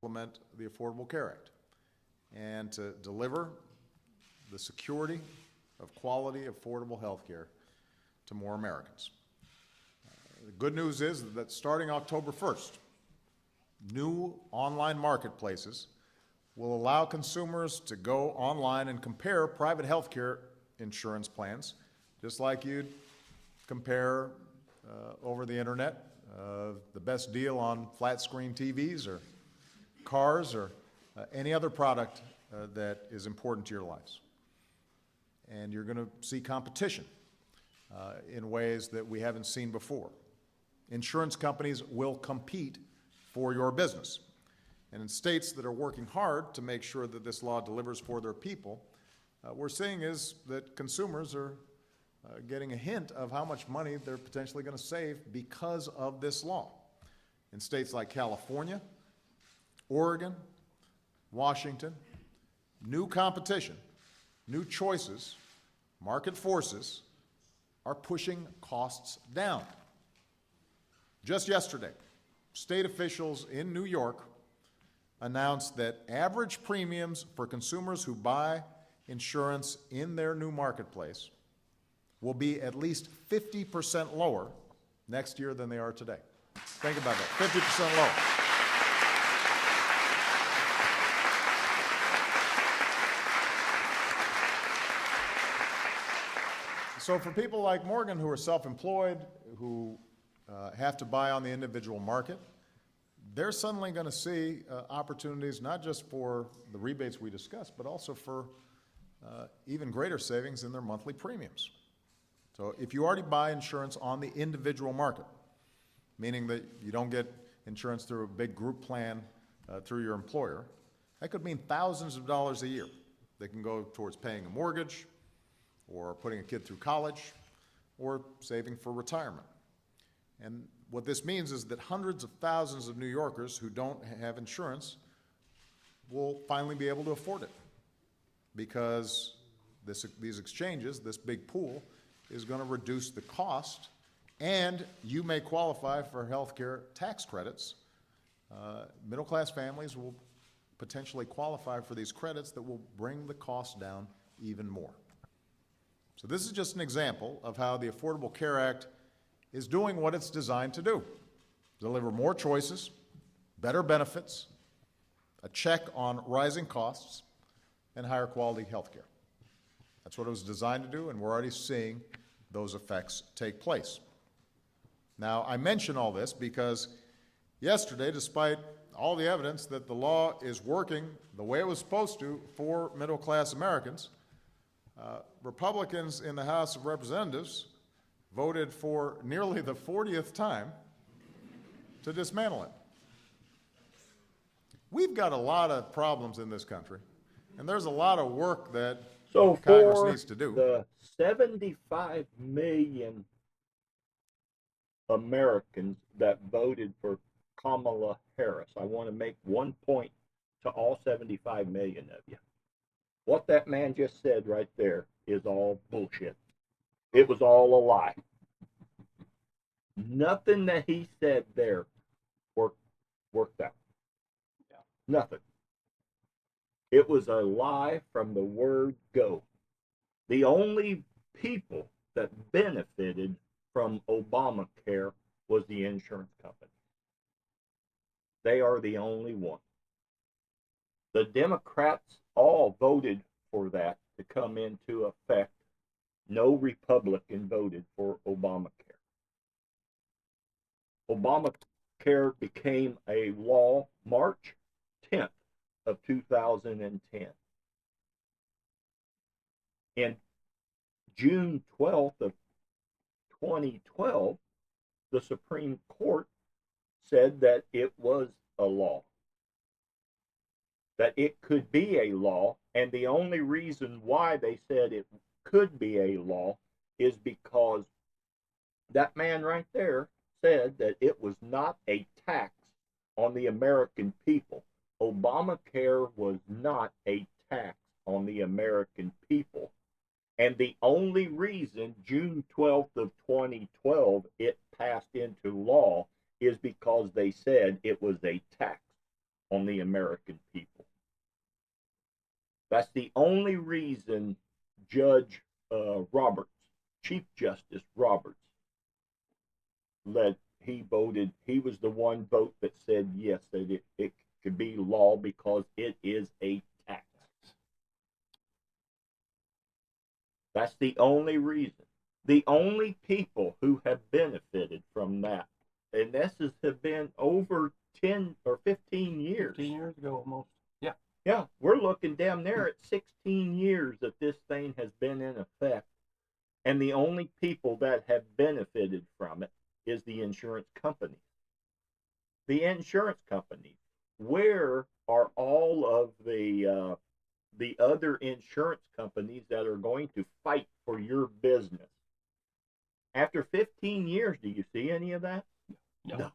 implement the Affordable Care Act and to deliver the security of quality, affordable health care to more Americans. The good news is that starting October 1st, new online marketplaces will allow consumers to go online and compare private health care insurance plans, just like you'd compare over the internet the best deal on flat screen TVs or cars or any other product that is important to your lives. And you're going to see competition in ways that we haven't seen before. Insurance companies will compete for your business. And in states that are working hard to make sure that this law delivers for their people, we're seeing is that consumers are getting a hint of how much money they're potentially going to save because of this law. In states like California, Oregon, Washington, new competition, new choices, market forces are pushing costs down. Just yesterday, state officials in New York announced that average premiums for consumers who buy insurance in their new marketplace will be at least 50% lower next year than they are today. Think about that, 50% lower. So for people like Morgan who are self-employed, who have to buy on the individual market, they're suddenly going to see opportunities not just for the rebates we discussed, but also for even greater savings in their monthly premiums. So if you already buy insurance on the individual market, meaning that you don't get insurance through a big group plan through your employer, that could mean thousands of dollars a year that can go towards paying a mortgage or putting a kid through college or saving for retirement. And what this means is that hundreds of thousands of New Yorkers who don't have insurance will finally be able to afford it because these exchanges, this big pool, is going to reduce the cost, and you may qualify for health care tax credits. Middle-class families will potentially qualify for these credits that will bring the cost down even more. So this is just an example of how the Affordable Care Act is doing what it's designed to do: deliver more choices, better benefits, a check on rising costs, and higher quality health care. That's what it was designed to do, and we're already seeing those effects take place. Now, I mention all this because yesterday, despite all the evidence that the law is working the way it was supposed to for middle-class Americans, Republicans in the House of Representatives voted for nearly the 40th time to dismantle it. We've got a lot of problems in this country, and there's a lot of work that Congress needs to do. The 75 million Americans that voted for Kamala Harris, I want to make one point to all 75 million of you. What that man just said right there is all bullshit. It was all a lie. Nothing that he said there worked out. Yeah. Nothing. It was a lie from the word go. The only people that benefited from Obamacare was the insurance company. They are the only one. The Democrats all voted for that to come into effect. No Republican voted for Obamacare. Obamacare became a law March 10th of 2010. In June 12th of 2012, the Supreme Court said that it was a law, that it could be a law, and the only reason why they said it could be a law is because that man right there said that it was not a tax on the American people. Obamacare was not a tax on the American people. And the only reason June 12th of 2012 it passed into law is because they said it was a tax. on the American people. That's the only reason Judge Roberts, Chief Justice Roberts, he voted. He was the one vote that said yes, that it could be law because it is a tax. That's the only reason. The only people who have benefited from that, and this have been over 10 or 15 years. 15 years ago almost. Yeah. Yeah, we're looking down there at 16 years that this thing has been in effect. And the only people that have benefited from it is the insurance company. The insurance company. Where are all of the other insurance companies that are going to fight for your business? After 15 years, do you see any of that? No.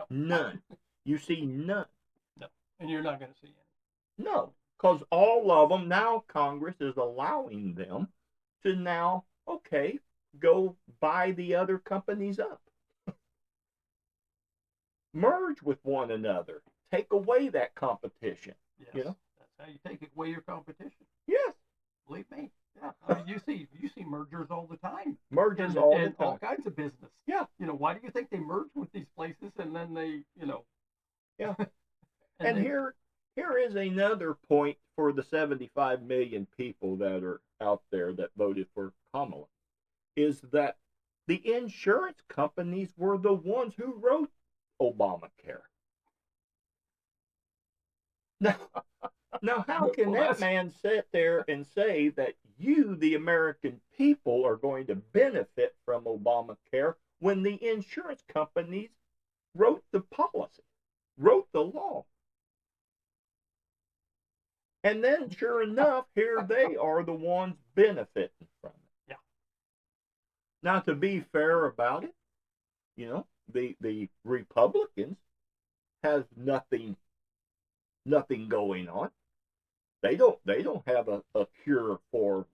None. You see none. No. And you're not going to see any. No, because all of them now, Congress is allowing them to now, okay, go buy the other companies up. Merge with one another. Take away that competition. Yes. You know? That's how you take away your competition. Yes. Believe me. Yeah. I mean, you see mergers all the time. Mergers in all the time. all kinds of business. Yeah. You know, why do you think they merge with these places and then they, you know? Yeah. and then, here is another point for the 75 million people that are out there that voted for Kamala, is that the insurance companies were the ones who wrote Obamacare. Now how can that man sit there and say that you, the American people, are going to benefit from Obamacare when the insurance companies wrote the policy, wrote the law? And then, sure enough, here they are the ones benefiting from it. Yeah. Now, to be fair about it, you know, the Republicans has nothing going on. They don't have a cure for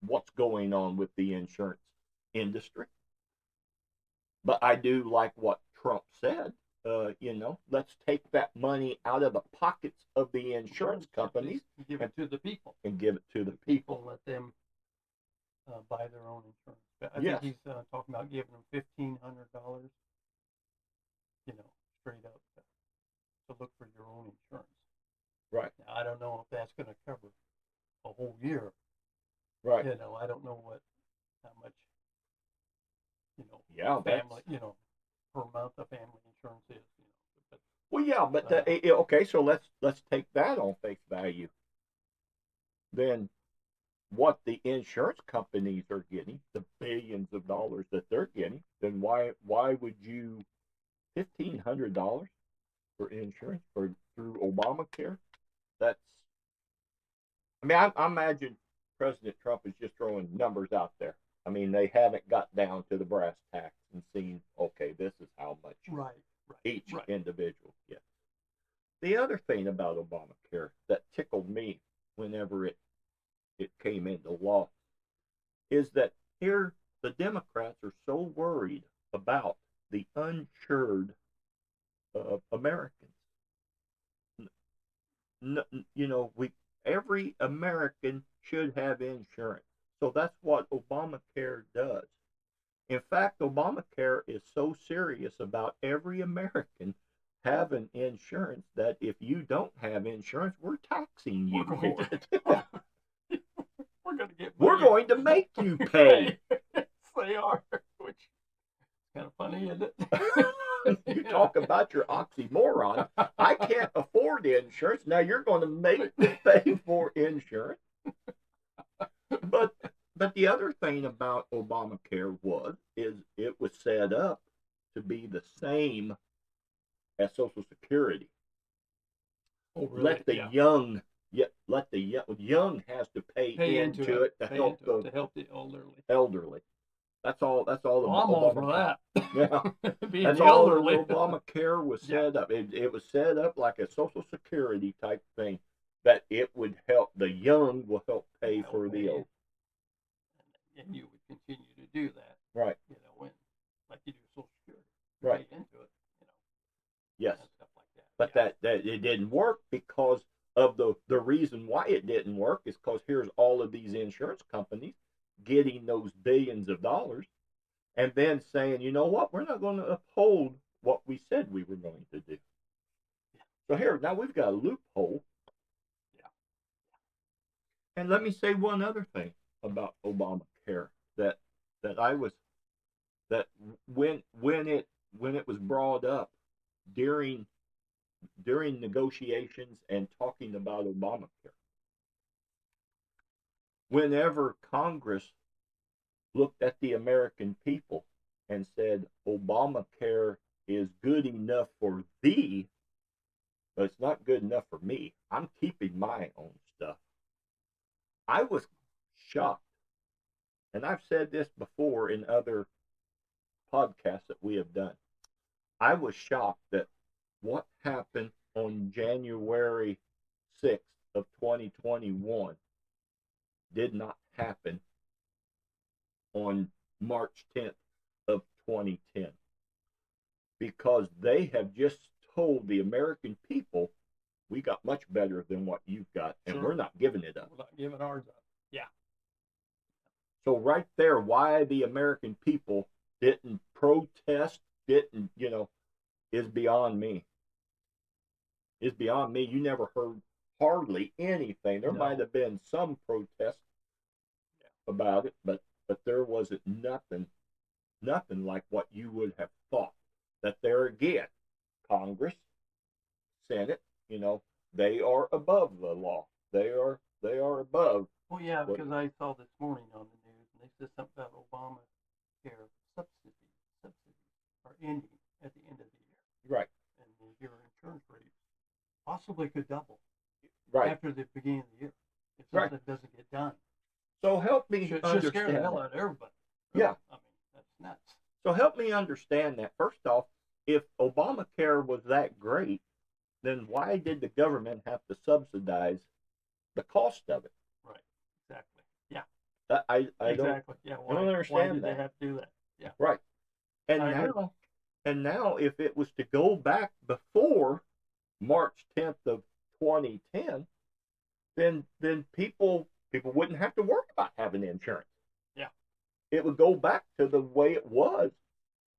what's going on with the insurance industry. But I do like what Trump said. You know, let's take that money out of the pockets of the insurance companies, give it to the people, and give it to the people. Let them buy their own insurance. I Yes. think he's talking about giving them $1,500, you know, straight up to look for your own insurance. Right. Now, I don't know if that's going to cover a whole year. Right. You know, I don't know how much, you know, Yeah, family, you know, per month of family insurance is, you know. But, well, yeah, but okay, so let's take that on face value. Then what the insurance companies are getting, the billions of dollars that they're getting, then why would you $1,500 for insurance through Obamacare? That's, I mean, I imagine President Trump is just throwing numbers out there. I mean, they haven't got down to the brass tacks and seen, okay, this is how much each individual gets. The other thing about Obamacare that tickled me whenever it came into law is that here the Democrats are so worried about the uninsured Americans. You know, every American should have insurance. So that's what Obamacare does. In fact, Obamacare is so serious about every American having insurance that if you don't have insurance, we're taxing you for it. We're going to make you pay. Yes, they are, which is kind of funny, isn't it? You talk about your oxymoron. I can't afford insurance. Now you're going to make me pay for insurance. But the other thing about Obamacare is it was set up to be the same as Social Security. Oh, really? Let the young has to pay into it to help the elderly. That's all. Well, I'm all for that. Yeah. Being That's all elderly. Obamacare was set up. It was set up like a Social Security type thing, that it would help the young will help pay for the old. And you would continue to do that. Right. You know, when like you do Social Security. Right. Pay into it, you know. Yes. And stuff like that. But that it didn't work because of the reason why it didn't work is because here's all of these insurance companies getting those billions of dollars and then saying, you know what, we're not going to uphold what we said we were going to do. So here, now we've got a loophole. Yeah. And let me say one other thing about Obamacare that I was that when it was brought up during negotiations and talking about Obamacare, whenever Congress looked at the American people and said Obamacare is good enough for thee, but it's not good enough for me. I'm keeping my own stuff. I was shocked. And I've said this before in other podcasts that we have done. I was shocked that what happened on January 6th of 2021 did not happen on March 10th of 2010. Because they have just told the American people, we got much better than what you've got, and Sure. we're not giving it up. We're not giving ours up. Yeah. So right there, why the American people didn't protest, didn't, is beyond me. Is beyond me. You never heard hardly anything. There No. might have been some protest about it, but there wasn't nothing like what you would have thought. That there again, Congress, Senate, they are above the law. They are above. Well, yeah, What- because I saw this morning on the news, and they said something about Obamacare subsidies are ending at the end of the year, Right, and your insurance rates possibly could double right. after the beginning of the year if Right. something doesn't get done. So help me Should understand scare the hell that. out of everybody. Yeah. I mean, that's nuts. So help me understand that. First off, if Obamacare was that great, then why did the government have to subsidize the cost of it? Right. Exactly. Yeah. I don't Exactly. Yeah. Why, don't why understand did that. they have to do that? Yeah. Right. And I agree. now if it was to go back before March 10th of 2010, then people wouldn't have to worry about having insurance. Yeah. It would go back to the way it was.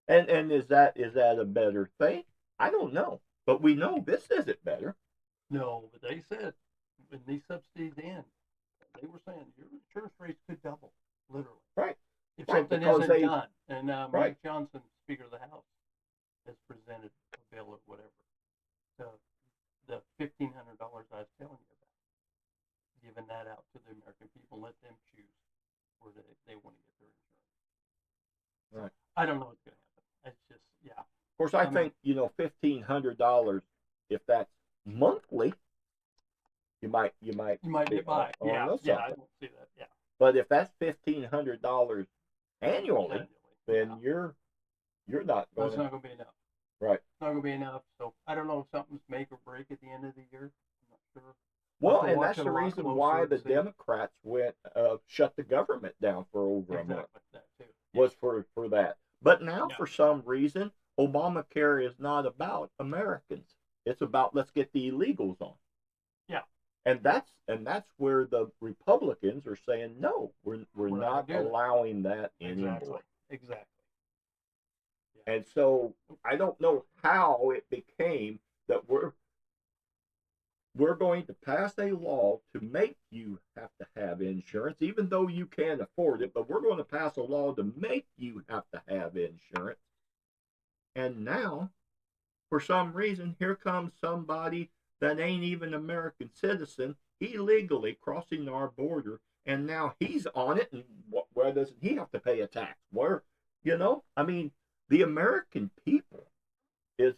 And is that a better thing? I don't know. But we know this isn't better. No, but they said when these subsidies end, they were saying your insurance rates could double, literally. Right. If Right, something because isn't they- done. And Right. Mike Johnson, Speaker of the House, has presented a bill or whatever. The $1,500 I was telling you about, giving that out to the American people, let them choose where they want to get their insurance. Right. I don't know what's going to happen. It's just, yeah. Of course, I think, $1,500, if that's monthly, you might You might be get by. on Yeah, to yeah, I something. don't see that. Yeah. But if that's $1,500 annually, Annually, then yeah. you're not But it's going to. not going to be enough. Right. It's not going to be enough. So I don't know if something's make or break at the end of the year. I'm not sure. Well, have to and watch that's it a the lot reason closer why and the see. Democrats went shut the government down for over a month. Exactly. That too. Was for that. But now, Yeah. for some reason, Obamacare is not about Americans. It's about let's get the illegals on. Yeah. And that's where the Republicans are saying no, we're We're not not gonna do that. allowing that anymore. Exactly. Exactly. And so I don't know how it became that we're going to pass a law to make you have to have insurance, even though you can't afford it, but we're going to pass a law to make you have to have insurance. And now, for some reason, here comes somebody that ain't even an American citizen illegally crossing our border, and now he's on it, and where doesn't he have to pay a tax? Where, I mean, the American people is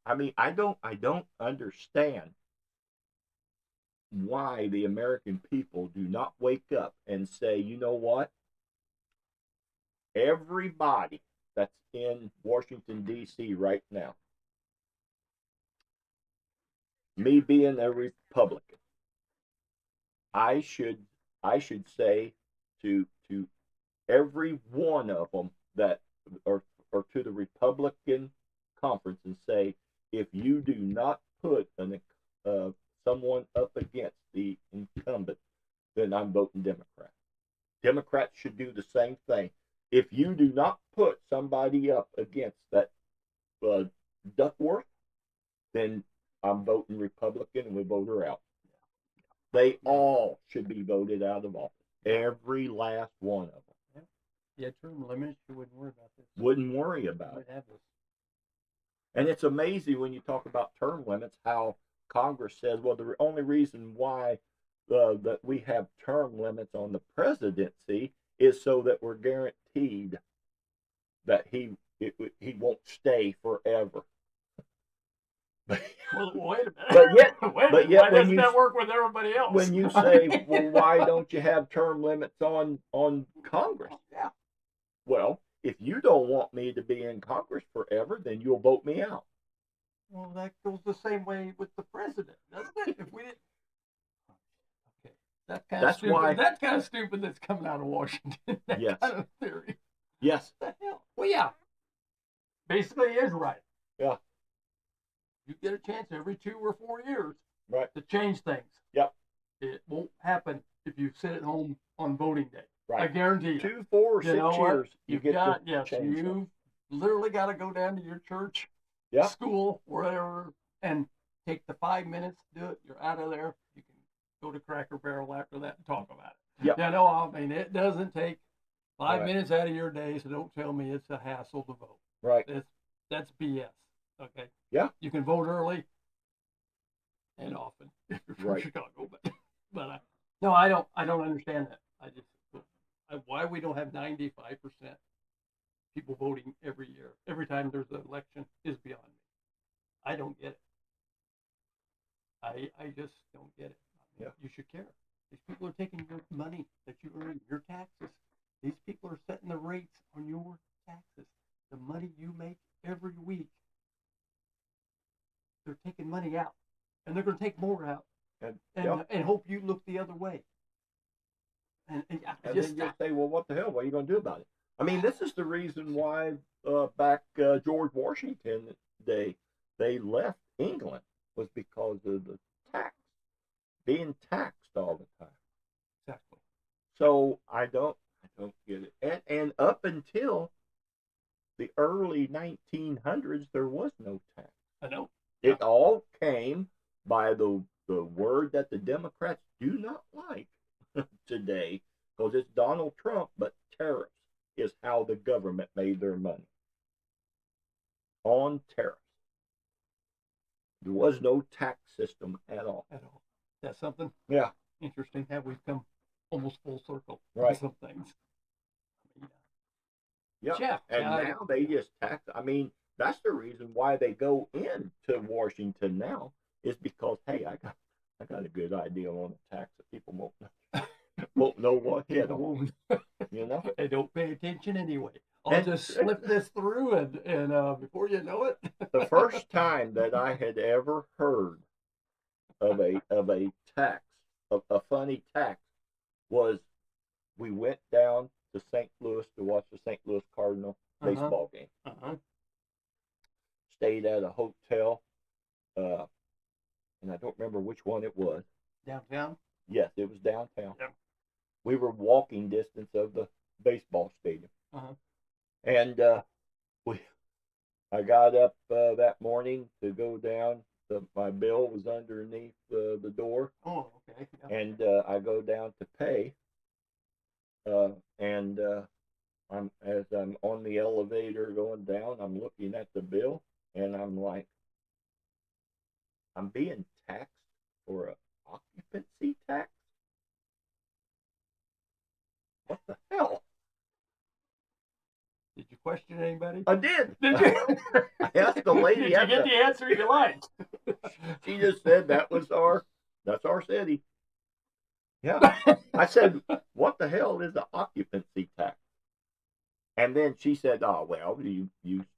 I mean, I don't understand why the American people do not wake up and say, you know what? Everybody that's in Washington, D.C. right now, me being a Republican, I should say to every one of them that or to the Republican conference and say, if you do not put someone up against the incumbent, then I'm voting Democrat. Democrats should do the same thing. If you do not put somebody up against that Duckworth, then I'm voting Republican and we vote her out. They all should be voted out of office. Every last one of them. Yeah, term limits, you wouldn't worry about this. Wouldn't worry about it. Have this. And it's amazing when you talk about term limits, how Congress says, well, the only reason why that we have term limits on the presidency is so that we're guaranteed that he won't stay forever. Well, wait a minute. But yet, why doesn't that work with everybody else? When you say, well, why don't you have term limits on Congress? Yeah. Well, if you don't want me to be in Congress forever, then you'll vote me out. Well, that goes the same way with the president, doesn't it? If we didn't. Okay. That's kind of stupid. That's kind of stupid. That's coming out of Washington. That Yes. kind of theory. Yes. What the hell? Well, yeah. Basically, it is right. Yeah. You get a chance every 2 or 4 years, right, to change things. Yep. It won't happen if you sit at home on voting day. Right. I guarantee you. 2, 4, 6 years. You've literally got to go down to your church, school, wherever, and take the 5 minutes to do it. You're out of there. You can go to Cracker Barrel after that and talk about it. Yep. I mean, it doesn't take 5 minutes out of your day, so don't tell me it's a hassle to vote. Right. That's BS. Okay. Yeah. You can vote early and often if you're from right. Chicago, but no, I don't understand that. Why we don't have 95% people voting every year, every time there's an election, is beyond me. I don't get it. I just don't get it. Yeah. You should care. These people are taking your money that you earn, your taxes. These people are setting the rates on your taxes. The money you make every week. They're taking money out, and they're going to take more out, and hope you look the other way. And then you say, well, what the hell? What are you going to do about it? I mean, this is the reason why back George Washington Day they left England, was because of the being taxed all the time. Exactly. So I don't get it. And up until the early 1900s, there was no tax. I know. It all came by the word that the Democrats do not like today, because it's Donald Trump, but tariffs is how the government made their money. On tariffs. There was no tax system at all. That's something interesting how we've come almost full circle on some things. Yeah. And now they just tax. I mean, that's the reason why they go into Washington now, is because, hey, I got a good idea on the tax that people won't know what hit them. You know, they don't pay attention anyway. I'll just slip this through, and before you know it, the first time that I had ever heard of a tax, a funny tax, was we went down to St. Louis to watch the St. Louis Cardinal baseball game. Stayed at a hotel, and I don't remember which one it was. Downtown? Yes, it was downtown. Yeah. We were walking distance of the baseball stadium. And I got up that morning to go down. My bill was underneath the door. Oh, okay. Yeah. And I go down to pay. And as I'm on the elevator going down, I'm looking at the bill, and I'm like, I'm being taxed for an occupancy tax? What the hell? Did you question anybody? I did. Did you? I asked the lady. Did you get the answer you liked? She just said that's our city. Yeah. I said, what the hell is the occupancy tax? And then she said, oh, well, you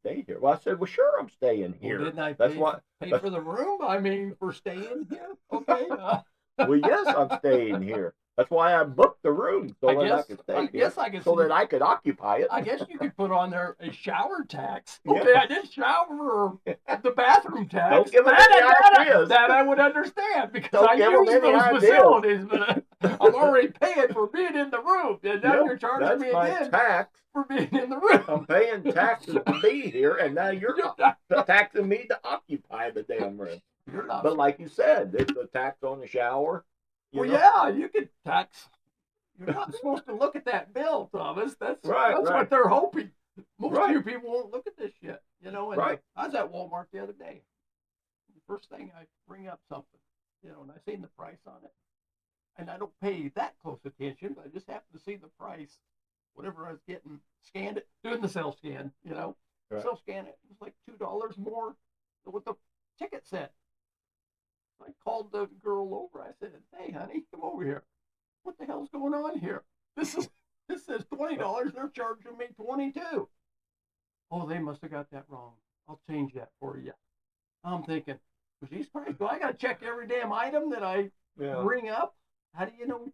stay here. Well, I said, well, sure, I'm staying here. Well, didn't I pay for the room? I mean, for staying here? Okay. Well, yes, I'm staying here. That's why I booked the room so that I could stay I here, guess I could so see- that I could occupy it. I guess you could put on there a shower tax. Yeah. Okay, I did shower the bathroom tax. Don't give 'em that, any that, ideas. that I would understand because Don't I give 'em use any those ideas. facilities, but I'm already paying for being in the room, and now Yep, you're charging that's me my again tax. for being in the room. I'm paying taxes to be here, and now you're taxing me to occupy the damn room. You're not. But like you said, it's a tax on the shower. Well, know? yeah, you could tax. You're not supposed to look at that bill, Thomas. That's Right. what they're hoping. Most Right. of you people won't look at this shit, you know. And Right. I was at Walmart the other day. The first thing I bring up something, you know, and I seen the price on it, and I don't pay that close attention, but I just happened to see the price, whatever I was getting, scanned it, doing the self scan, you know, Right. self scan it. It was like $2 more than what the ticket said. I called the girl over. I said, "Hey, honey, come over here. What the hell's going on here? This says $20. They're charging me $22." Oh, they must have got that wrong. I'll change that for you. I'm thinking, well, geez Christ, do I got to check every damn item that I bring up? How do you know?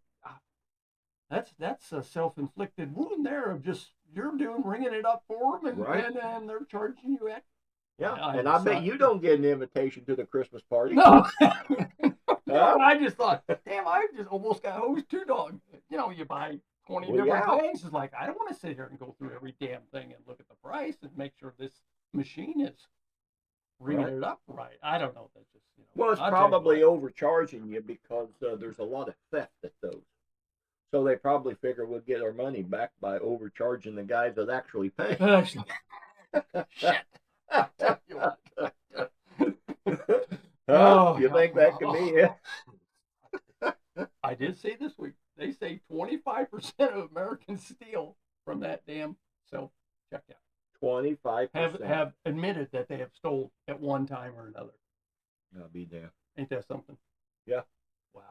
That's a self-inflicted wound there of just you're ringing it up for them, and, Right. and they're charging you extra. Yeah, I and I bet you don't get an invitation to the Christmas party. No. Huh? I just thought, damn, I just almost got hosed $2. You know, you buy 20 Well, different yeah. things. It's like, I don't want to sit here and go through every damn thing and look at the price and make sure this machine is ringing Right. it up right. I don't know. That's just, you know. Well, it's I'll tell you probably what. overcharging you because there's a lot of theft at those. So they probably figure we'll get our money back by overcharging the guys that actually pay. Actually, shit. I'll tell you what. Huh? You think that could be it? I did see this week. They say 25% of Americans steal from that damn self checkout. 25%. Have admitted that they have stole at one time or another. I'll be damned. Ain't that something? Yeah. Wow.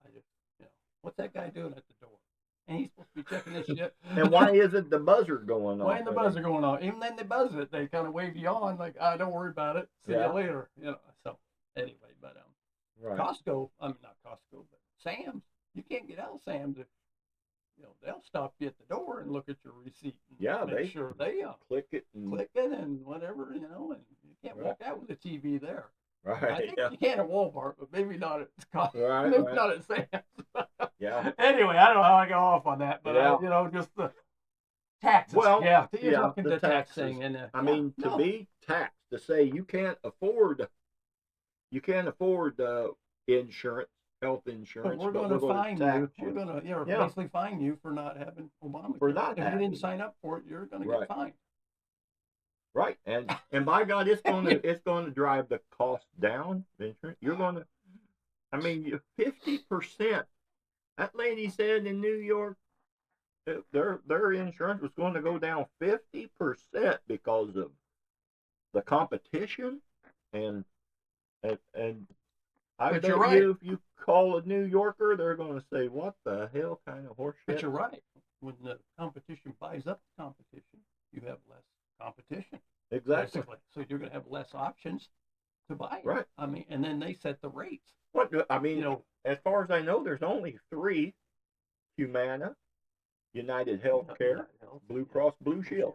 I just, you know, what's that guy doing at the door? And he's supposed to be checking this shit. And why isn't the buzzer going off? Why ain't the buzzer going on? Even then they buzz it. They kind of wave you on like, don't worry about it. See Yeah. you later. You know. So anyway, but Right. Costco. I mean not Costco, but Sam's. You can't get out of Sam's if they'll stop you at the door and look at your receipt. And Yeah, make they sure they click it and click it and whatever, and you can't walk out with a TV there. I right. think Yeah. you can at Walmart, but maybe not at Costco. Right, Maybe right. not at Sam's. Yeah. Anyway, I don't know how I go off on that, but Yeah. just the taxes. Well, yeah, you're yeah, talking the the tax taxes. thing, and I mean, to be taxed, to say you can't afford insurance, health insurance, but we're going to fine tax you. We're going to Yeah. basically fine you for not having Obamacare. For not if you having didn't it. sign up for it, you're going to Right. get fined. Right, and by God, it's going to drive the cost down. The insurance, you're going to, I mean, 50%. That lady said in New York, their insurance was going to go down 50% because of the competition, and I But bet you're right. you if you call a New Yorker, they're going to say, "What the hell kind of horseshit?" But you're right. When the competition buys up the competition, you have less competition. Exactly. Basically. So you're going to have less options to buy it. Right. I mean, and then they set the rates. What I mean, You know, as far as I know, there's only 3: Humana, United Healthcare, Blue Cross Blue Shield.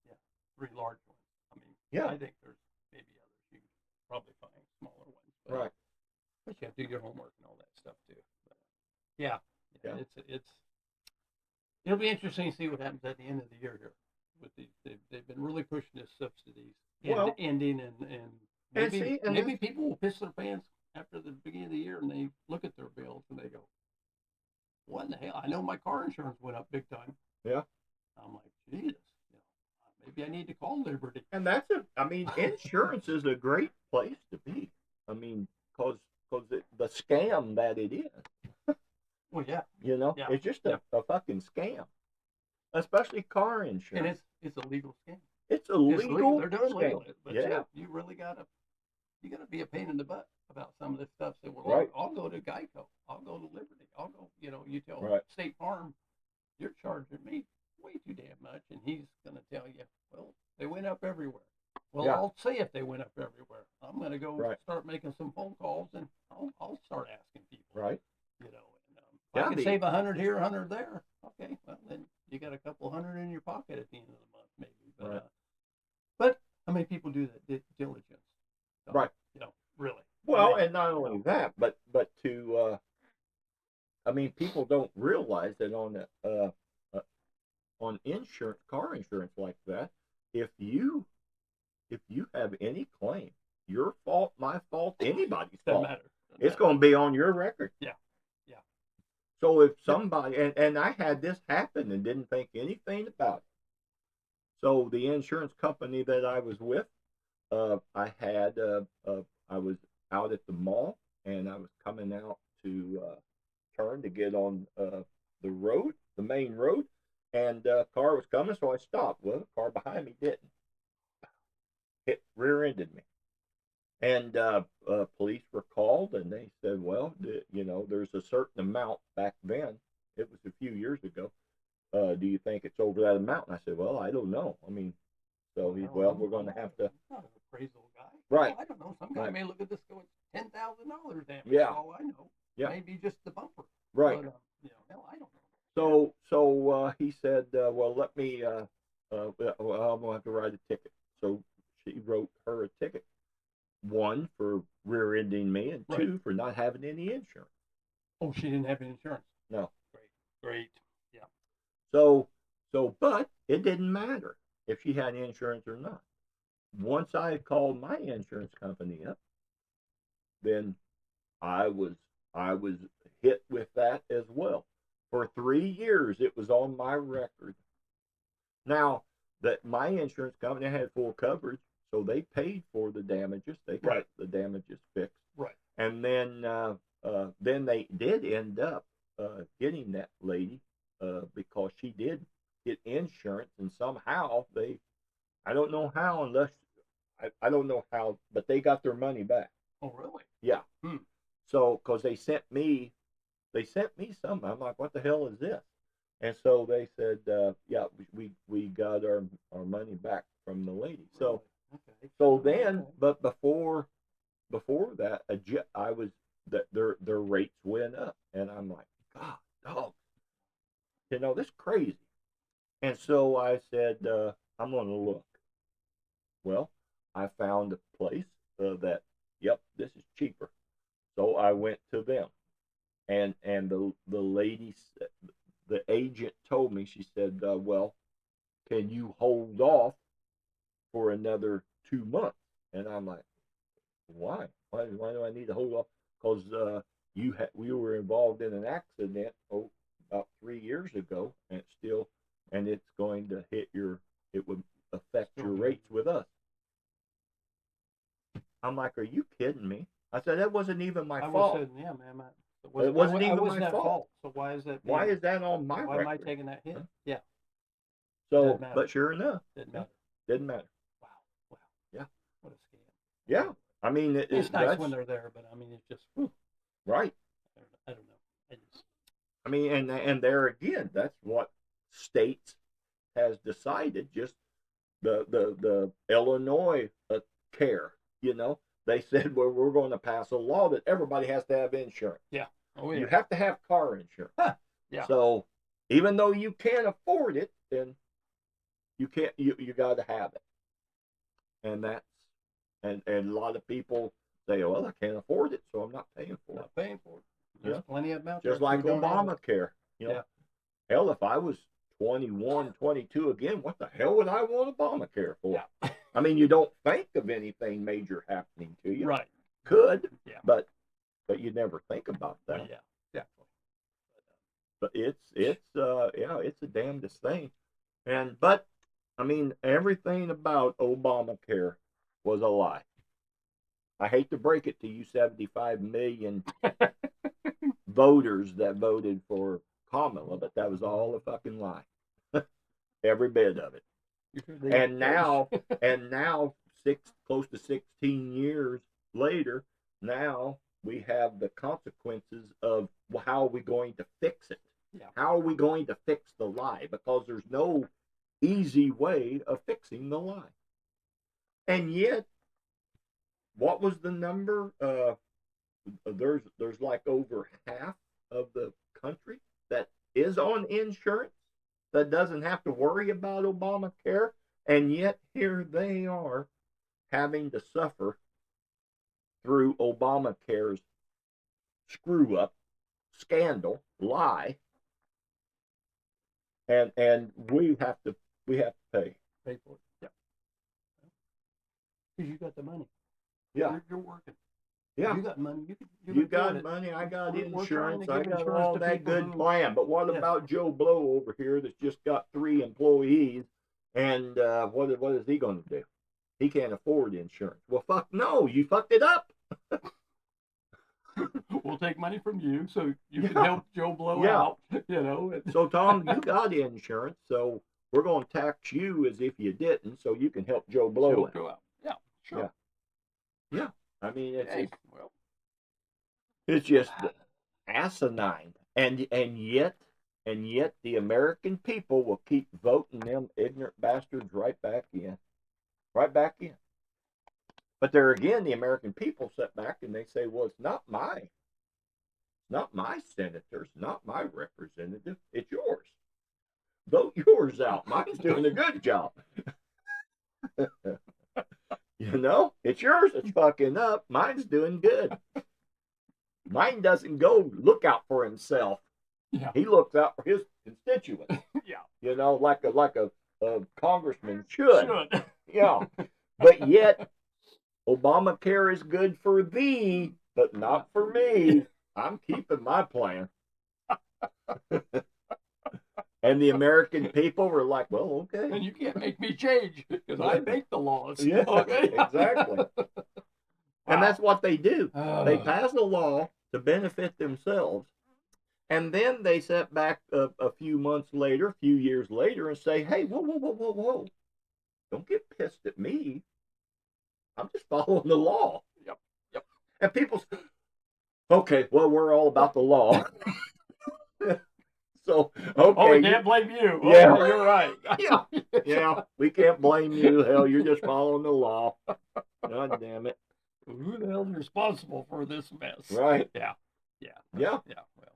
Yeah, 3 large ones. I mean, Yeah. I think there's maybe others. You can probably find smaller ones. But, Right. But you have to do your homework and all that stuff too. But, yeah. It'll be interesting to see what happens at the end of the year here. With they've been really pushing this subsidies ending, and maybe people will piss their pants after the beginning of the year and they look at their bills and they go, "What in the hell? I know my car insurance went up big time." Yeah. I'm like, Jesus, maybe I need to call Liberty. And insurance is a great place to be. I mean, because the scam that it is. Well, yeah. It's just a fucking scam, especially car insurance. And it's a legal scam. It's a legal. They're doing scam. legal, but you really gotta be a pain in the butt about some of this stuff. Say, well, Right. I'll go to Geico, I'll go to Liberty, I'll go. You tell Right. State Farm, you're charging me way too damn much, and he's gonna tell you, well, they went up everywhere. Well, Yeah. I'll say if they went up everywhere. I'm gonna go Right. start making some phone calls, and I'll start asking people. Right. You know, and, Yeah, I could the- save 100 here, 100 there. Okay, well then you got a couple hundred in your pocket at the end of the month, maybe. But Right. but how many people do that diligence? So, Right. You know, really. Well, Really, and not only that, but to I mean, people don't realize that uh, on insurance, car insurance like that, if you have any claim, your fault, my fault, anybody's doesn't fault, matter. Doesn't it's matter. going to be on your record. Yeah. Yeah. So if somebody, and I had this happen and didn't think anything about it. So the insurance company that I was with, I was out at the mall and I was coming out to turn to get on the road, the main road, and a car was coming, so I stopped. Well, the car behind me didn't. Hit rear-ended me. And police were called, and they said, well, there's a certain amount back then. It was a few years ago. Do you think it's over that amount? And I said, well, I don't know. I mean, so we're going to have to. I'm not an appraisal guy. Right. I don't know. Some guy Right. may look at this going $10,000 damage. Yeah. For all I know. Yeah. Maybe just the bumper. Right. But, hell, I don't know. So he said, well, let me, well, I'm going to have to write a ticket. So she wrote her a ticket. One, for rear-ending me, and two, for not having any insurance. Oh, she didn't have any insurance. No. Great. Yeah. So, but it didn't matter if she had insurance or not. Once I called my insurance company up, then I was hit with that as well. For 3 years, it was on my record. Now, that my insurance company had full coverage, so they paid for the damages. They got the damages fixed. Right. And then they did end up getting that lady because she did get insurance, and somehow I don't know how, I don't know how, but they got their money back. Oh, really? Yeah. Hmm. So, because they sent me something. I'm like, what the hell is this? And so they said, yeah, we got our money back from the lady. So, okay. So then, but before that, I was that their rates went up, and I'm like, God, dog, this is crazy. And so I said, I'm going to look. Well, I found a place that, yep, this is cheaper. So I went to them, and the lady, the agent told me, she said, well, can you hold off for another 2 months? And I'm like, why? Why do I need to hold off? Because we were involved in an accident about 3 years ago, and it's going to it would affect your rates with us. I'm like, are you kidding me? I said, that wasn't even my fault. Said, yeah, man. It wasn't even my fault. So why is that? Why is that on my Why record? am I taking that hit? Huh? Yeah. So, but sure enough, didn't matter. Didn't matter. Wow. Yeah. What a scam. Yeah. I mean, it's nice when they're there, but I mean, it's just right. I don't know. I mean, and there again, that's what states has decided. Just the Illinois care, they said, well, we're going to pass a law that everybody has to have insurance. Yeah. Oh yeah. You have to have car insurance. Huh. Yeah. So even though you can't afford it, then you can't. You got to have it. And that's and a lot of people say, well, I can't afford it, so I'm not paying for it. Not paying for it. There's plenty of them out Just there like who don't have it. Obamacare. Hell, if I was 21, 22 again, what the hell would I want Obamacare for? Yeah. I mean, you don't think of anything major happening to you. Right. Could. Yeah. But you never think about that. Well, yeah. Definitely. But it's the damnedest thing. But I mean, everything about Obamacare was a lie. I hate to break it to you 75 million voters that voted for Kamala, but that was all a fucking lie. Every bit of it. And now close to 16 years later, now we have the consequences of how are we going to fix it? Yeah. How are we going to fix the lie? Because there's no easy way of fixing the lie. And yet, what was the number? there's like over half of the country that is on insurance that doesn't have to worry about Obamacare, and yet here they are having to suffer through Obamacare's screw up, scandal, lie, and we have to pay. Pay for it. Yeah. Because you got the money. Yeah, You're working. yeah. You got money. You You can got afford it. money, I got We're trying insurance, to I give got insurance all to that people good who- plan. But what Yes. about Joe Blow over here that's just got 3 employees? And what is he going to do? He can't afford insurance. Well, fuck no, you fucked it up. We'll take money from you so you can Yeah. help Joe Blow Yeah. out. You know. So, Tom, you got insurance, so we're going to tax you as if you didn't, so you can help Joe Blow Joe out. Blow out. Yeah. Sure. Yeah. I mean, Hey, well, it's just asinine, and yet the American people will keep voting them ignorant bastards right back in. But there again, the American people sit back and they say, well, it's not my senators, not my representative, it's yours. Vote yours out. Mine's doing a good job. You know, it's yours that's fucking up. Mine's doing good. Mine doesn't go look out for himself. yeah. He looks out for his constituents. Yeah. You know, like a congressman should. Should. Yeah. But yet, Obamacare is good for thee, but not for me. I'm keeping my plan. And the American people were like, well, okay. And you can't make me change because I make the laws. Yeah, Okay? exactly. And that's what they do. They pass a law to benefit themselves. And then they sit back a few months later, a few years later, and say, hey, whoa. Don't get pissed at me. I'm just following the law. Yep. And people say, okay, well, we're all about the law. So, okay. Oh, we can't blame you. Yeah. Okay, you're right. Yeah, we can't blame you. Hell, you're just following the law. God damn it. Who the hell's responsible for this mess? Right. Yeah. Yeah. Yeah. Well.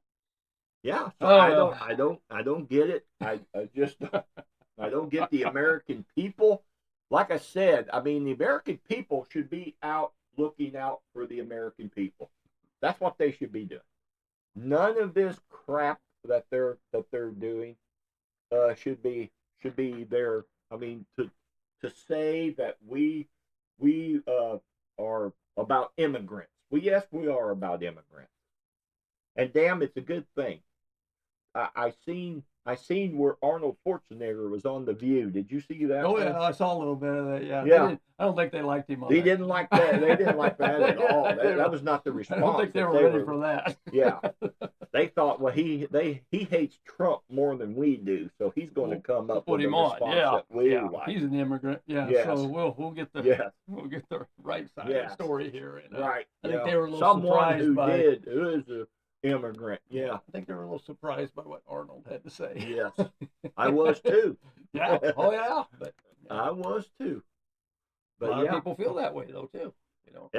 Yeah. So Oh. I don't get it. I just I don't get the American people. Like I said, I mean the American people should be out looking out for the American people. That's what they should be doing. None of this crap that they're doing should be there. I mean to say that we are about immigrants. Well, yes, we are about immigrants. And damn, it's a good thing. I seen where Arnold Schwarzenegger was on The View. Did you see that? Oh yeah, I saw a little bit of that. Yeah. Yeah. I don't think they liked him on They that. didn't like that. They didn't like that at all. That was not the response. I don't think they were ready for that. Yeah. They thought, well, he hates Trump more than we do, so he's going to come up Put with a him on. response Yeah. that we Yeah. like. He's an immigrant. Yeah. Yes. So we'll get the Yes. right side of Yes. the story here. And, Right. I think yeah. they were a little Someone surprised who is an immigrant. Yeah. I think they were a little surprised by what Arnold had to say. Yes. I was too. Yeah. Oh yeah. But I was too. a But lot yeah. of people feel that way though too. You know.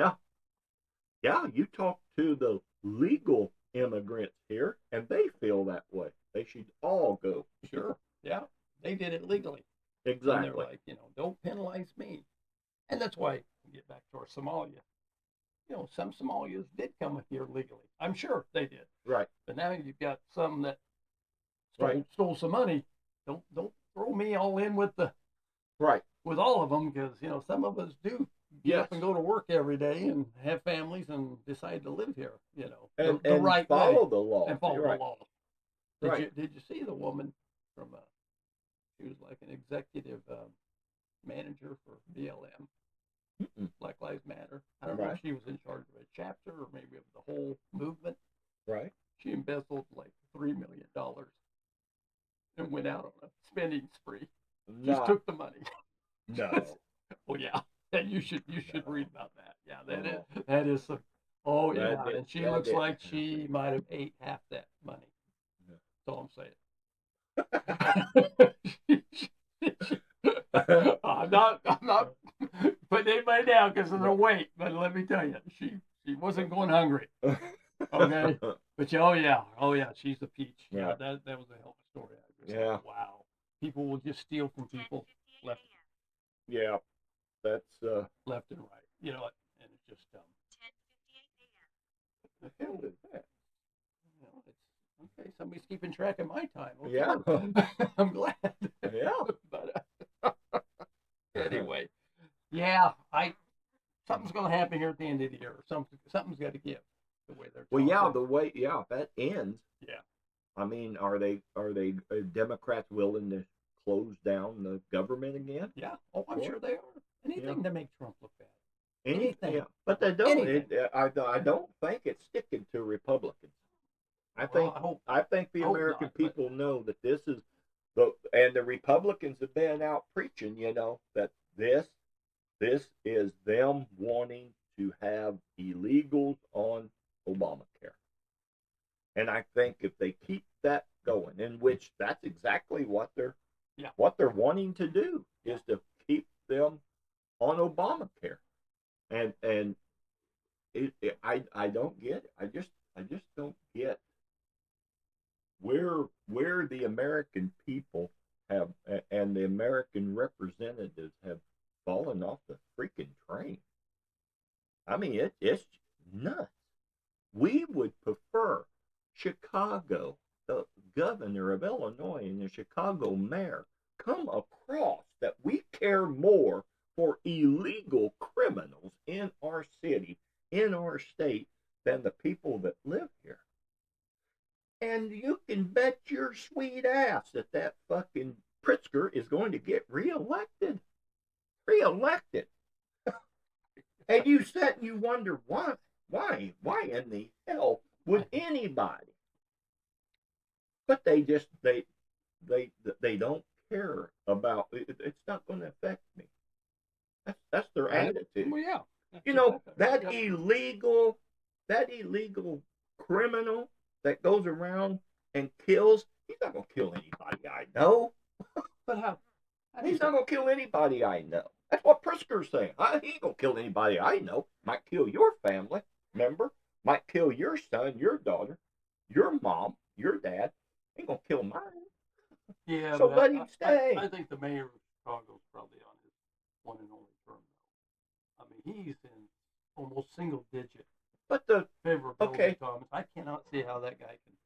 Yeah, you talk to the legal immigrants here, and they feel that way. They should all go. Sure. Yeah. They did it legally. Exactly. And they're like, don't penalize me. And that's why we get back to our Somalia. Some Somalians did come here legally. I'm sure they did. Right. But now you've got some that Right. stole some money. Don't throw me all in with Right. all of them because some of us do get Yes. up and go to work every day and have families and decide to live here. And, the right follow way the law. and follow right. the law. Did you see the woman from? She was like an executive manager for BLM. Mm-mm. Black Lives Matter. I don't know if she was in charge of a chapter or maybe of the whole movement. Right. She embezzled like $3 million and went out on a spending spree. Just took the money. No. Oh yeah, and you should read about that. Yeah, No. that is some. Oh yeah, and she that looks didn't like she might have ate half that money. Yeah. That's all I'm saying. I'm not putting anybody down because of the weight, but let me tell you, she She wasn't going hungry. Okay. But oh yeah, she's a peach. Yeah. That was a hell of a story. I just Yeah. thought, wow. People will just steal from people left Yeah, that's left and right. You know, and it's just what the hell is that? you know, it's okay. Somebody's keeping track of my time. Okay. Yeah. I'm glad. Yeah. But anyway, yeah, something's going to happen here at the end of the year. Something's got to give. The way they're Well, talking. yeah, the way if that ends, Yeah. I mean, are Democrats willing to close down the government again? Yeah. Oh, I'm sure they are. Anything to make Trump look bad. Anything. Yeah, but they don't. Anything. I don't think it's sticking to Republicans. I think the hope American not, but- people know that this is the Republicans have been out preaching, that this is them wanting to have illegals on Obamacare. And I think if they keep that going, in which that's exactly what they're wanting to do, is to keep them on Obamacare. And I don't get it. I just don't get where the American people have and the American representatives have fallen off the freaking train. I mean, it's nuts. We would prefer Chicago, the governor of Illinois and the Chicago mayor, come across that we care more for illegal criminals in our city, in our state, than the people that live here. And you can bet your sweet ass that fucking Pritzker is going to get reelected. Reelected. And you sit and you wonder why in the hell would anybody? But they don't care about it. It's not going to affect me. That's their attitude. Well, yeah. You know, That's that illegal criminal that goes around and kills, he's not going to kill anybody I know. But how He's not going to kill anybody I know. That's what Pritzker's saying. He ain't going to kill anybody I know. Might kill your family member. Might kill your son, your daughter, your mom, your dad. Ain't going to kill mine. Yeah, So but let him stay. I think the mayor of Chicago's probably on his one and only term now. I mean, he's in almost single digit But the favorability, Thomas. I cannot see how that guy can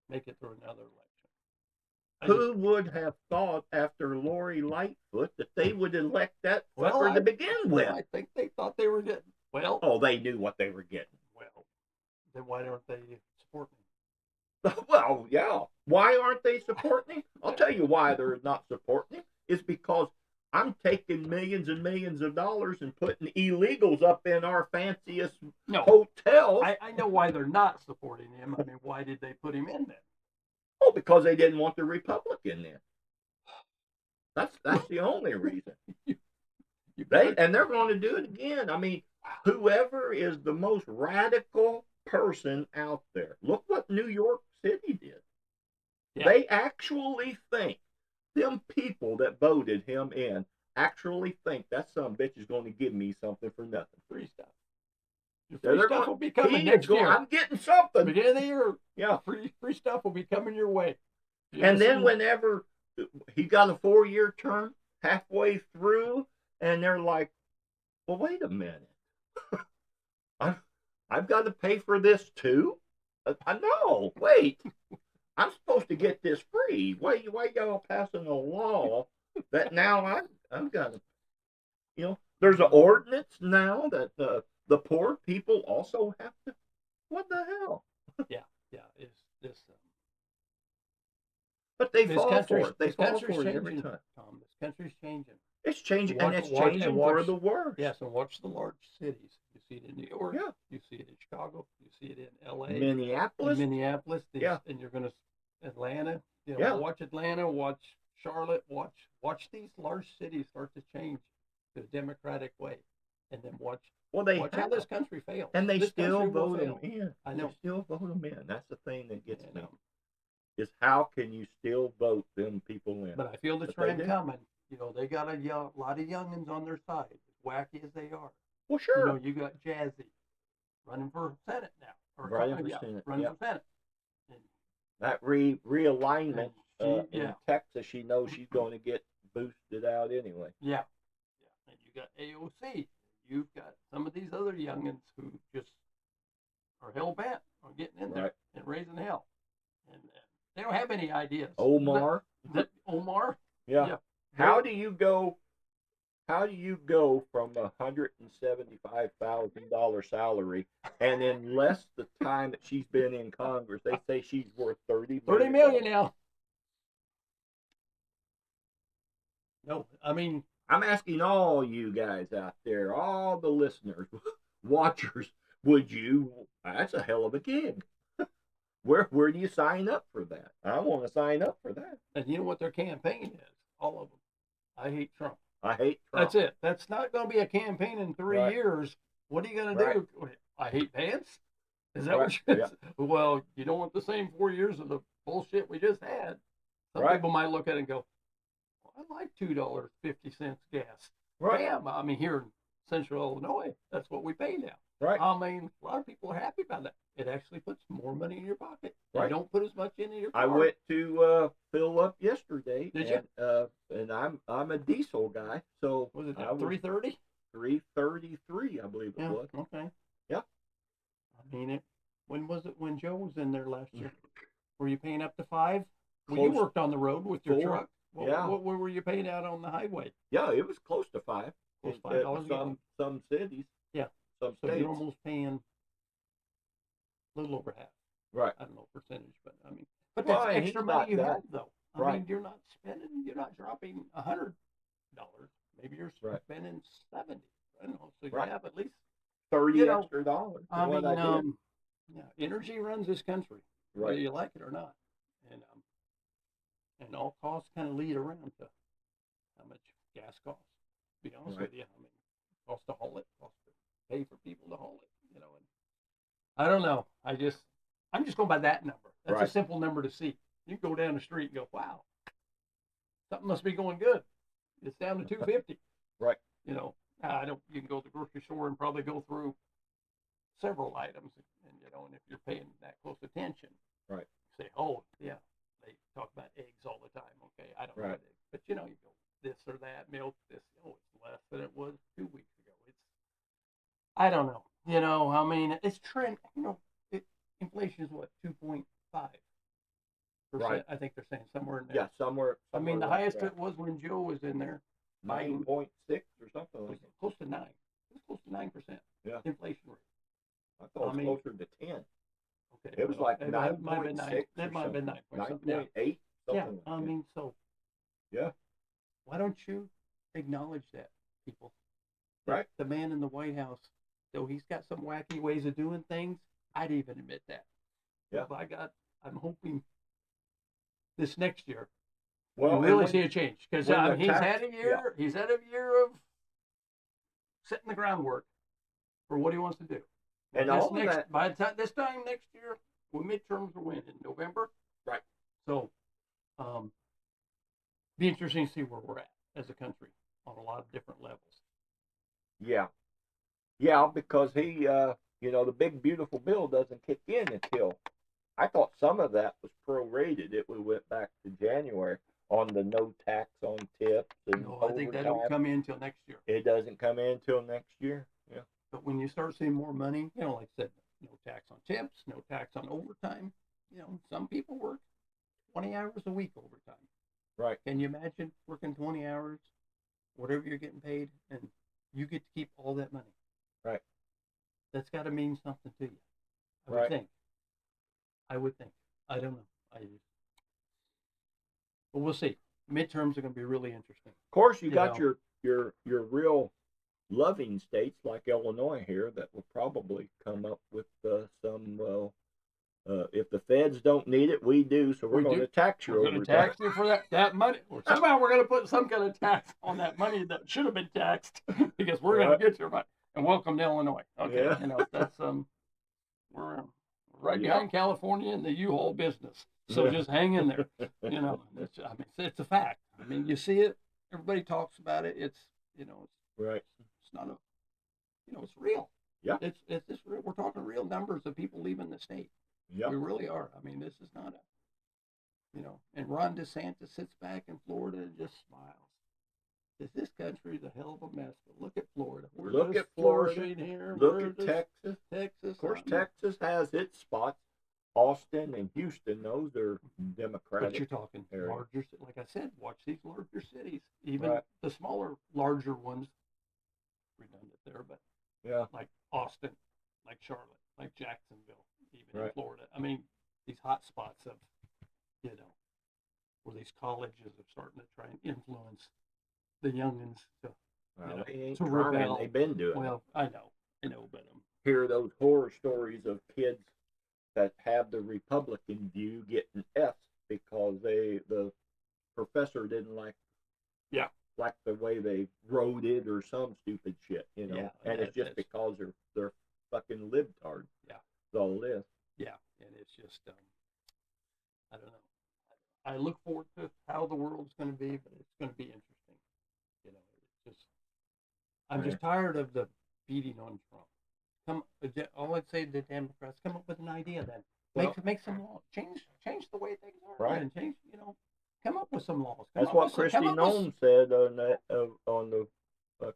make it through another election. who would have thought after Lori Lightfoot that they would elect that fucker to begin with? I think they thought they were getting. Well, Oh, they knew what they were getting. well, then why aren't they supporting him? Well, yeah. Why aren't they supporting him? I'll tell you why they're not supporting him. It's because I'm taking millions and millions of dollars and putting illegals up in our fanciest hotels. I know why they're not supporting him. I mean, why did they put him in then? Oh, because they didn't want the Republican in. That's the only reason. They're going to do it again. I mean, whoever is the most radical person out there. Look what New York City did. Yeah. They actually think, them people that voted him in actually think that some bitch is going to give me something for nothing. Free stuff. Free stuff will be coming next year. I'm getting something. Beginning of the year. Yeah. Free stuff will be coming your way. And then whenever he got a 4-year term, halfway through, and they're like, well, wait a minute. I've got to pay for this too? No, wait. I'm supposed to get this free. Why y'all passing a law that now I'm gonna, there's an ordinance now that the poor people also have to. What the hell? Yeah. It's this. But they fall for it. They fall for it every changing, time. Tom. This country's changing. It's changing, and it's changing for the worse. Yes, and watch the large cities. You see it in New York. Yeah. You see it in Chicago. You see it in L.A. Minneapolis. Yeah. And you're going to Atlanta. Yeah. Watch Atlanta. Watch Charlotte. Watch these large cities start to change to a democratic way, and then watch how this country fails. And they still vote them in. I know. They still vote them in. That's the thing that gets me. Is how can you still vote them people in? But I feel the trend coming. They got a lot of youngins on their side, as wacky as they are. Well, sure. You got Jazzy. running for Senate now. Or Running for Senate, running yep. for Senate. And, That realignment and she, in Texas, she knows she's going to get boosted out anyway. yeah. And you got AOC. You've got some of these other youngins who just are hell bent on getting in there Right. and raising hell. And they don't have any ideas. Omar. Omar? Yeah. Yeah. How do you go from $175,000 salary, and in less the time that she's been in Congress, they say she's worth $30 30 million. million now. No, I mean, I'm asking all you guys out there, all the listeners, watchers, would you? That's a hell of a gig. Where do you sign up for that? I want to sign up for that. and you know what their campaign is? All of them. I hate Trump. I hate Trump. That's it. That's not going to be a campaign in 3 Right. years. What are you going to do? I hate Vance? Is that Right. what you're Yeah. Well, you don't want the same 4 years of the bullshit we just had. Some Right. people might look at it and go, well, I like $2.50 gas. Right. Bam. I mean, here in central Illinois, that's what we pay now. Right. I mean, a lot of people are happy about that. It actually puts more money in your pocket. Right. You don't put as much in your car. I went to fill up yesterday. Did you? And I'm a diesel guy, so Was it I was 330? 333, I believe it Yeah. was. Okay. Yeah. I mean, when was it when Joe was in there last year? Were you paying up to 5? Well, Close. you worked on the road with your 4. truck. Yeah. What were you paying out on the highway? Yeah, it was close to 5. Close In- $5 a gallon. some cities. Yeah. Some So states. you're almost paying a little over half. Right. I don't know percentage, but I mean, but Well, that's and extra he's money not you that- have though. I Right. mean, you're not dropping $100. Maybe you're Right. spending 70. I don't know. So you Right. have at least 30 you know, extra dollars. I what mean, I did. yeah, energy runs this country, whether Right. you like it or not, and all costs kind of lead around to how much gas costs. To be honest Right. with you, I mean, cost to haul it, cost to pay for people to haul it, and I don't know. I'm just going by that number. That's a Right. simple number to see. You can go down the street and go, wow, something must be going good. It's down to 250. Right. I don't. You can go to the grocery store and probably go through several items, and if you're paying that close attention, Right. say, oh yeah, they talk about eggs all the time. Okay, I don't know Right. about eggs, but you go this or that, milk, this. Oh, it's less than it was 2 weeks ago. I don't know. I mean, it's trend. Inflation is what 2.5%. Right. I think they're saying somewhere in there. Yeah, somewhere. I mean, the like highest that. it was when Joe was in there. 9.6 or something Was like that. close to 9. It was close to 9%. Yeah. Inflation rate. I thought it was closer to 10. Okay. It was well, like it might have been 9.6. That might have been 9 point something. 9.8. Yeah. Something I like mean, so. Yeah. Why don't you acknowledge that, people? Right. The man in the White House, though he's got some wacky ways of doing things, I'd even admit that. Yeah. I'm hoping this next year Well, you and really when- see a change, because when the he's tax- had a year. He's had a year of setting the groundwork for what he wants to do. And This all of that- by the time this time next year, when midterms are when in November. Right. So, be interesting to see where we're at as a country on a lot of different levels. Yeah. Yeah, because he, the big beautiful bill doesn't kick in until, I thought some of that was prorated. We went back to January on the no tax on tips and No, I think that don't overtime. come in until next year. It doesn't come in until next year. Yeah. But when you start seeing more money, like I said, no tax on tips, no tax on overtime. Some people work 20 hours a week overtime. Right. Can you imagine working 20 hours, whatever you're getting paid, and you get to keep all that money? Right. That's got to mean something to you. I Right. would think. I don't know. But we'll see. Midterms are going to be really interesting. Of course, you You got know. your real loving states like Illinois here that will probably come up with some. If the feds don't need it, we do. So we're We going do. to tax you We're going to overtime. tax you for that money. Or somehow we're going to put some kind of tax on that money that should have been taxed because we're going Right. to get your money. And welcome to Illinois. Okay, Yeah. that's we're right Yeah. behind California in the U-Haul business. So Yeah. just hang in there. It's a fact. I mean, you see it. Everybody talks about it. It's Right. it's not it's real. Yeah. It's this, we're talking real numbers of people leaving the state. Yep. We really are. I mean, this is not a, and Ron DeSantis sits back in Florida and just smiles. This country's a hell of a mess, but look at Florida. We're Look just at Florida. flourishing here. Look We're at just Texas. Texas. Of course, I mean, Texas has its spots. Austin and Houston, those are but Democratic. you're talking area. larger, like I said, watch these larger cities. Even Right. the smaller, larger ones, redundant there, but Yeah. like Austin, like Charlotte, like Jacksonville, even in Right. Florida. I mean, these hot spots of, where these colleges are starting to try and influence the youngins to, Well, know, they ain't to trying. rebel. They've been doing it. well, I know, but Hear those horror stories of kids that have the Republican view getting F's because the professor didn't like the way they wrote it or some stupid shit, Yeah, and it's just because they're fucking libtards. Yeah. That's all it is. yeah, and it's just, I don't know. I look forward to how the world's going to be, but it's going to be interesting. It's just, I'm just tired of the beating on Trump. All I'd say to the Democrats, come up with an idea then. Make some law. Change the way things are. Right. And change, come up with some laws. That's what Christy Nome said on the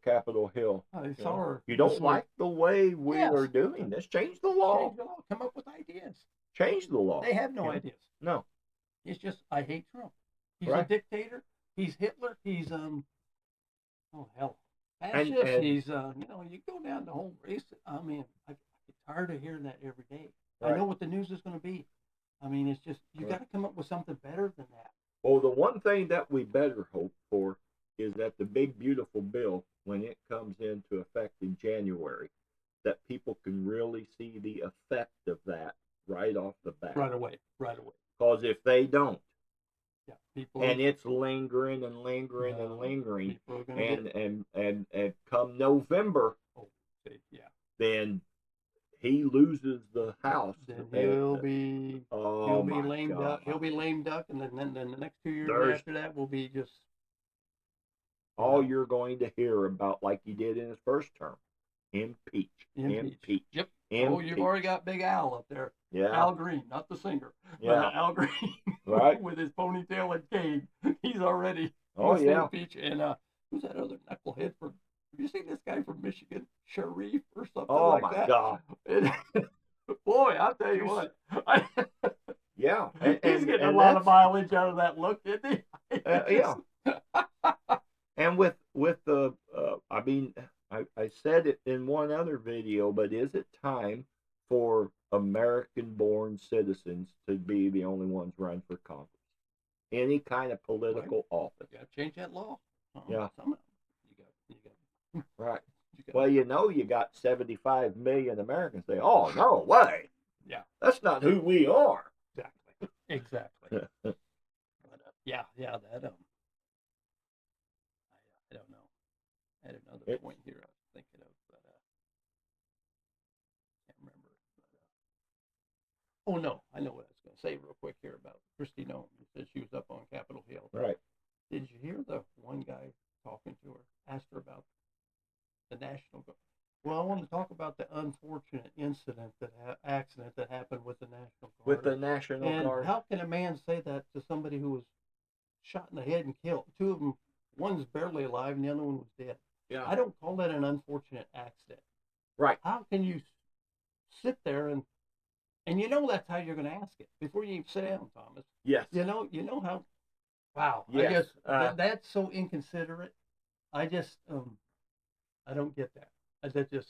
Capitol Hill. I saw her. You don't this like the way we Yes. are doing this? Change the law. Change the law. Come up with ideas. Change the law. They have no Yeah. ideas. No. It's just, I hate Trump. He's Right. a dictator. He's Hitler. He's oh hell, And- fascist. and- He's you go down the whole race. I mean, I get tired of hearing that every day. I Right. know what the news is going to be. I mean, it's just you Right. got to come up with something better than that. Well, the one thing that we better hope for is that the big beautiful bill, when it comes into effect in January, that people can really see the effect of that right off the bat. Right away. Because if they don't, Yeah, people. and it's lingering and lingering No, and lingering, people are going to and come November, yeah. then he loses the House. Then and- he'll be my lame God. duck. He'll be lame duck, and then the next 2 years There's- after that will be just all you're going to hear about, like he did in his first term. Impeach. impeach. Yep. Impeach. Oh, you've already got Big Al up there. Yeah. Al Green, not the singer. Yeah. But Al Green. Right. With his ponytail and cane. He's already Oh, wants to yeah. impeach. And who's that other knucklehead from? Have you seen this guy from Michigan, Sharif or something Oh, like my that? God. Boy, I'll tell you what. Yeah. He's getting a lot of mileage out of that look, isn't he? Yeah. And with the, I mean, I said it in one other video, but is it time for American-born citizens to be the only ones running for Congress? Any kind of political office. You got to change that law. Yeah. Somehow. You got. Right. You got. Well, you got 75 million Americans say, "Oh, no way. Yeah. That's not who we are." Exactly. But, yeah, that I don't know. I had another point here I was thinking of, but can't remember. But, oh no, I know what I was going to say real quick here about Christy Nome. You said she was up on Capitol Hill. Right. Did you hear the one guy talking to her, asked her about the National Guard? Well, I want to talk about the unfortunate accident that happened with the National Guard. With the National And Guard. how can a man say that to somebody who was shot in the head and killed? Two of them, one's barely alive and the other one was dead. Yeah. I don't call that an unfortunate accident. Right. How can you sit there and that's how you're going to ask it before you even sit down, Thomas? Yes. You know how? Wow. Yes. I guess that's so inconsiderate. I just I don't get that. That just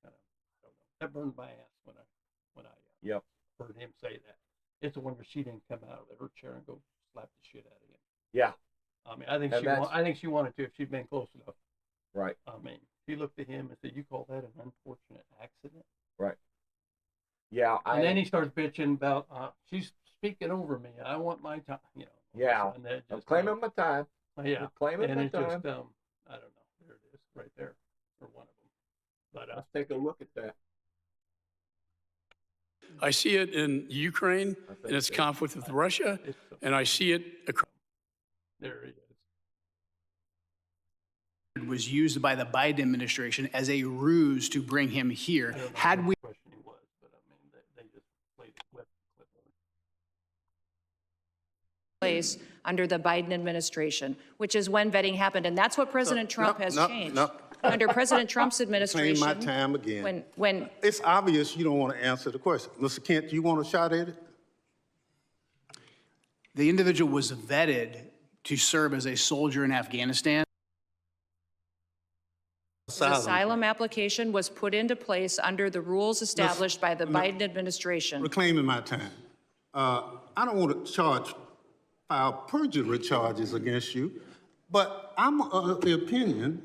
I don't know. That burned my ass when I Yep. heard him say that. It's a wonder she didn't come out of her chair and go slap the shit out of him. Yeah. I mean, I think she wanted to if she'd been close enough. Right. I mean, she looked at him and said, "You call that an unfortunate accident?" Right. Yeah. And then he starts bitching about she's speaking over me. I want my time. Yeah. And that I'm just, claiming my time. yeah. I'm claiming And my it time. just I don't know. There it is, right there, or one of them. But Let's take a look at that. I see it in Ukraine I think and its so. conflict with Russia, it's and I see it across there he is. standard was used by the Biden administration as a ruse to bring him here. I don't know Had what we the question was, but I mean, they just played a clip on it. Place under the Biden administration, which is when vetting happened. And that's what President Trump has changed. Under President Trump's administration. Claim my time again. When It's obvious you don't want to answer the question. Mr. Kent, you want a shot at it? the individual was vetted to serve as a soldier in Afghanistan, his asylum application was put into place under the rules established by the Biden administration. Reclaiming my time. I don't want to file perjury charges against you, but I'm of the opinion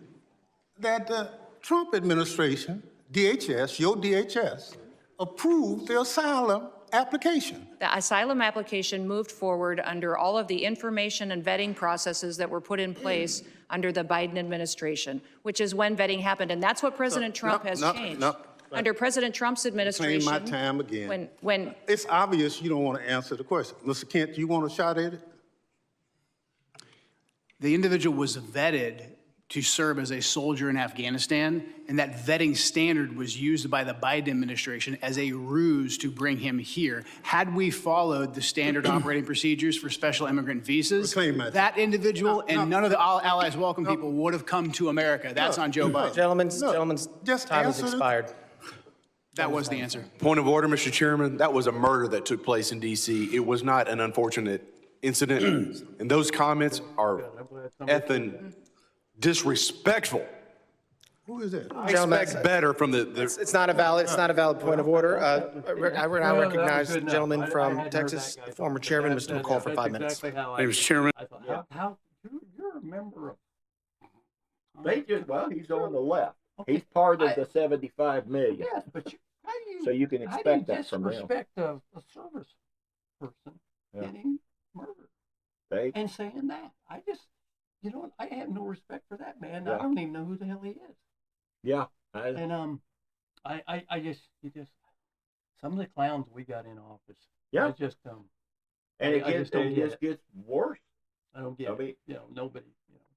that the Trump administration, DHS, your DHS, approved the asylum application. The asylum application moved forward under all of the information and vetting processes that were put in place under the Biden administration, which is when vetting happened. And that's what President Trump has changed. Under President Trump's administration. Claim my time again. When It's obvious you don't want to answer the question. Mr. Kent, you want a shot at it? the individual was vetted to serve as a soldier in Afghanistan, and that vetting standard was used by the Biden administration as a ruse to bring him here. Had we followed the standard operating procedures for special immigrant visas, Reclaim my time. that individual and none of the allies welcome people would have come to America. That's on Joe Biden. Gentlemen's just time has answer the- expired. That was the answer. Point of order, Mr. Chairman. That was a murder that took place in D.C. It was not an unfortunate incident. And those comments are effing disrespectful. Who is that? I Gentlemen, expect better from the It's not a valid point of order. I now recognize the gentleman from Texas, the former chairman, Mr. McCall, for 5 minutes. Mr. Chairman. I thought, how, you're a member of. They just, well, he's on the left. He's part of the 75 million. Yes, but how do you? So you can how expect do you that from them. disrespect a service person Yeah. getting murdered They, and saying that? I just, I have no respect for that man. Yeah. I don't even know who the hell he is. yeah. And I just some of the clowns we got in office. Yeah. I just And I just don't it get just it. gets worse. I don't get I mean- it. Nobody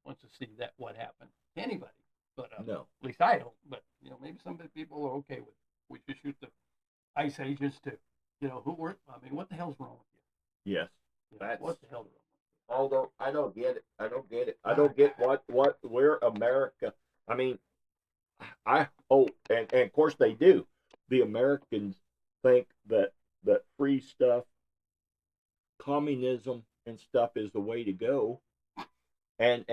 wants to see that what happened to anybody. But No. at least I don't. But maybe some of the people are okay with it. We should shoot the ICE agents too. What the hell's wrong with you? Yes. What the hell's wrong? Although I don't get it. I don't get what we're America. I mean, I hope, and of course they do. The Americans think that free stuff, communism and stuff is the way to go, and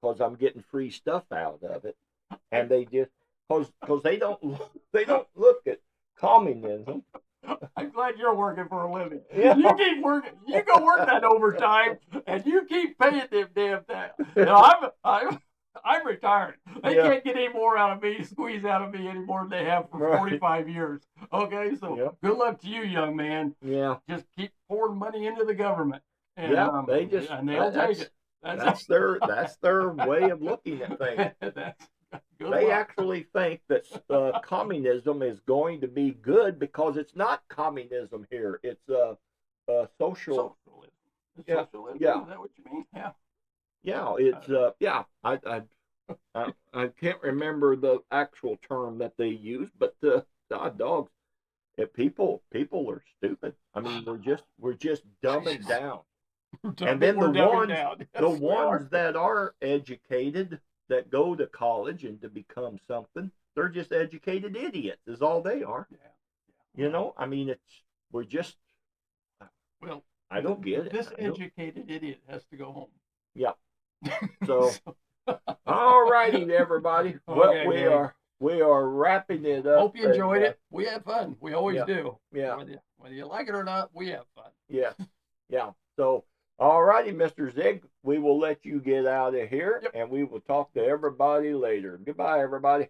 because I'm getting free stuff out of it, and they just because they don't look at communism. I'm glad you're working for a living. Yeah. You keep working. You go work that overtime, and you keep paying them damn things. I'm retired. They Yeah. can't get any more out of me, squeeze out of me any more than they have for Right. 45 years. Okay, so Yeah. good luck to you, young man. Yeah, Just keep pouring money into the government. And, yeah. They just and they'll take it. that's their way of looking at things. That's good They luck. actually think that communism is going to be good because it's not communism here. It's social. Socialism. It's Yeah, socialism. yeah. Is that what you mean? Yeah. Yeah, it's yeah. I can't remember the actual term that they use, but God dogs, people are stupid. I mean, we're just dumbing down. And then We're the dumbing ones down. the Yes, we are. ones that are educated, that go to college and to become something, they're just educated idiots. Is all they are. Yeah. I mean, we're just. Well, I don't get it. This I don't- educated idiot has to go home. Yeah. So, all righty, everybody. Well, Okay, we gang. are wrapping it up. Hope you enjoyed and, it. We had fun. We always yeah. do. Yeah. Whether you like it or not, we have fun. Yeah. Yeah. So, all righty, Mr. Zig, we will let you get out of here, Yep. and we will talk to everybody later. Goodbye, everybody.